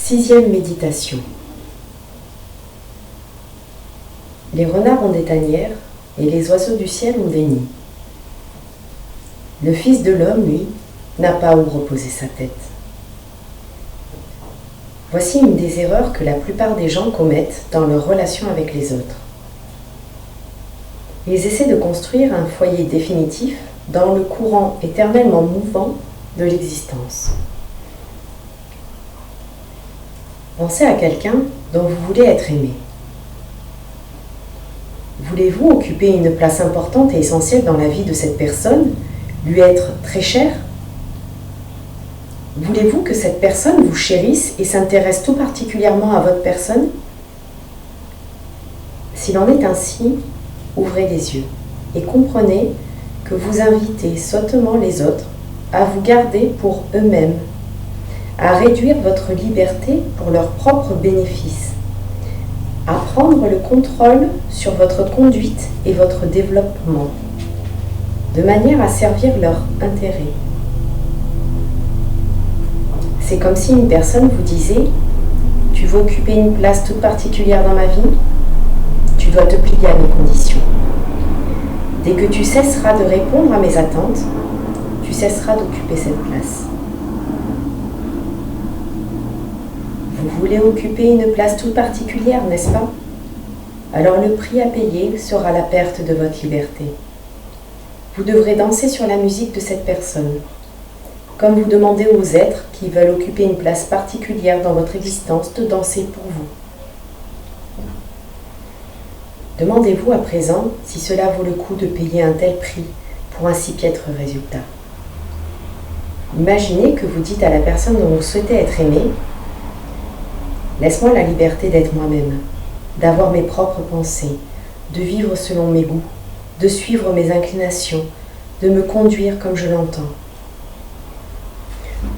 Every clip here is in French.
Sixième méditation. Les renards ont des tanières et les oiseaux du ciel ont des nids. Le Fils de l'homme, lui, n'a pas où reposer sa tête. Voici une des erreurs que la plupart des gens commettent dans leur relation avec les autres. Ils essaient de construire un foyer définitif dans le courant éternellement mouvant de l'existence. Pensez à quelqu'un dont vous voulez être aimé. Voulez-vous occuper une place importante et essentielle dans la vie de cette personne, lui être très chère? Voulez-vous que cette personne vous chérisse et s'intéresse tout particulièrement à votre personne? S'il en est ainsi, ouvrez les yeux et comprenez que vous invitez sottement les autres à vous garder pour eux-mêmes, à réduire votre liberté pour leur propre bénéfice, à prendre le contrôle sur votre conduite et votre développement, de manière à servir leur intérêt. C'est comme si une personne vous disait « Tu veux occuper une place toute particulière dans ma vie? Tu dois te plier à mes conditions. Dès que tu cesseras de répondre à mes attentes, tu cesseras d'occuper cette place. » Vous voulez occuper une place toute particulière, n'est-ce pas? Alors le prix à payer sera la perte de votre liberté. Vous devrez danser sur la musique de cette personne, comme vous demandez aux êtres qui veulent occuper une place particulière dans votre existence de danser pour vous. Demandez-vous à présent si cela vaut le coup de payer un tel prix pour un si piètre résultat. Imaginez que vous dites à la personne dont vous souhaitez être aimé « Laisse-moi la liberté d'être moi-même, d'avoir mes propres pensées, de vivre selon mes goûts, de suivre mes inclinations, de me conduire comme je l'entends. »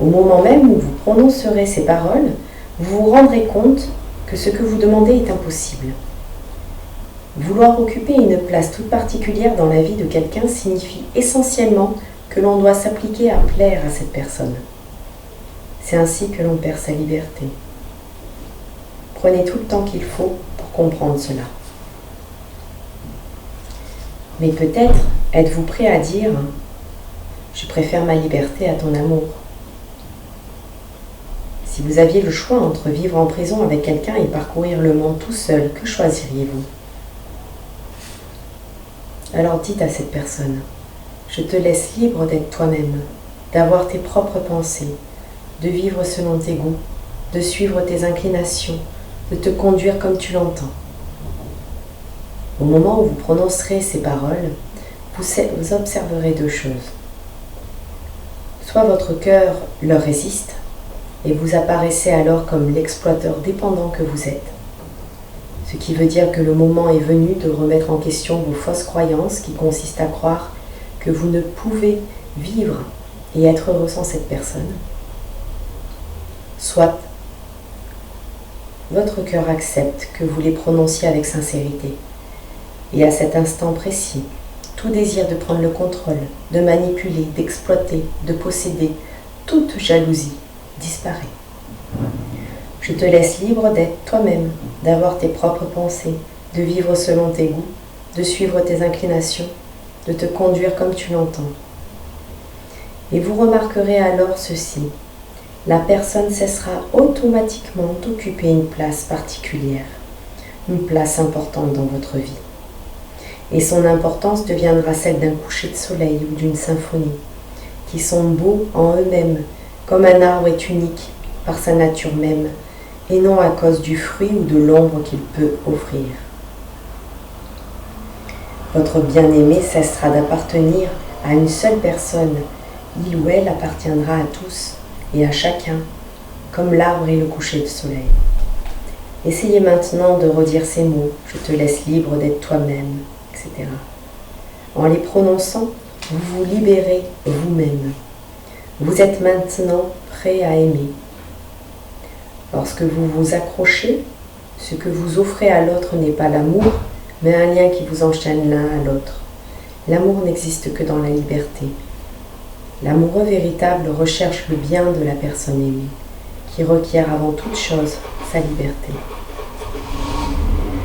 Au moment même où vous prononcerez ces paroles, vous vous rendrez compte que ce que vous demandez est impossible. Vouloir occuper une place toute particulière dans la vie de quelqu'un signifie essentiellement que l'on doit s'appliquer à plaire à cette personne. C'est ainsi que l'on perd sa liberté. Prenez tout le temps qu'il faut pour comprendre cela. Mais peut-être êtes-vous prêt à dire « Je préfère ma liberté à ton amour ». Si vous aviez le choix entre vivre en prison avec quelqu'un et parcourir le monde tout seul, que choisiriez-vous? Alors dites à cette personne, je te laisse libre d'être toi-même, d'avoir tes propres pensées, de vivre selon tes goûts, de suivre tes inclinations, de te conduire comme tu l'entends. Au moment où vous prononcerez ces paroles, vous observerez deux choses. Soit votre cœur leur résiste, et vous apparaissez alors comme l'exploiteur dépendant que vous êtes, ce qui veut dire que le moment est venu de remettre en question vos fausses croyances qui consistent à croire que vous ne pouvez vivre et être heureux sans cette personne. Soit votre cœur accepte que vous les prononciez avec sincérité, et à cet instant précis, tout désir de prendre le contrôle, de manipuler, d'exploiter, de posséder, toute jalousie disparaît. Je te laisse libre d'être toi-même, d'avoir tes propres pensées, de vivre selon tes goûts, de suivre tes inclinations, de te conduire comme tu l'entends. Et vous remarquerez alors ceci, la personne cessera automatiquement d'occuper une place particulière, une place importante dans votre vie. Et son importance deviendra celle d'un coucher de soleil ou d'une symphonie, qui sont beaux en eux-mêmes, comme un arbre est unique par sa nature même, et non à cause du fruit ou de l'ombre qu'il peut offrir. Votre bien-aimé cessera d'appartenir à une seule personne, il ou elle appartiendra à tous et à chacun, comme l'arbre et le coucher de soleil. Essayez maintenant de redire ces mots, je te laisse libre d'être toi-même, etc. En les prononçant, vous vous libérez vous-même. Vous êtes maintenant prêt à aimer. Lorsque vous vous accrochez, ce que vous offrez à l'autre n'est pas l'amour, mais un lien qui vous enchaîne l'un à l'autre. L'amour n'existe que dans la liberté. L'amoureux véritable recherche le bien de la personne aimée, qui qui requiert avant toute chose sa liberté.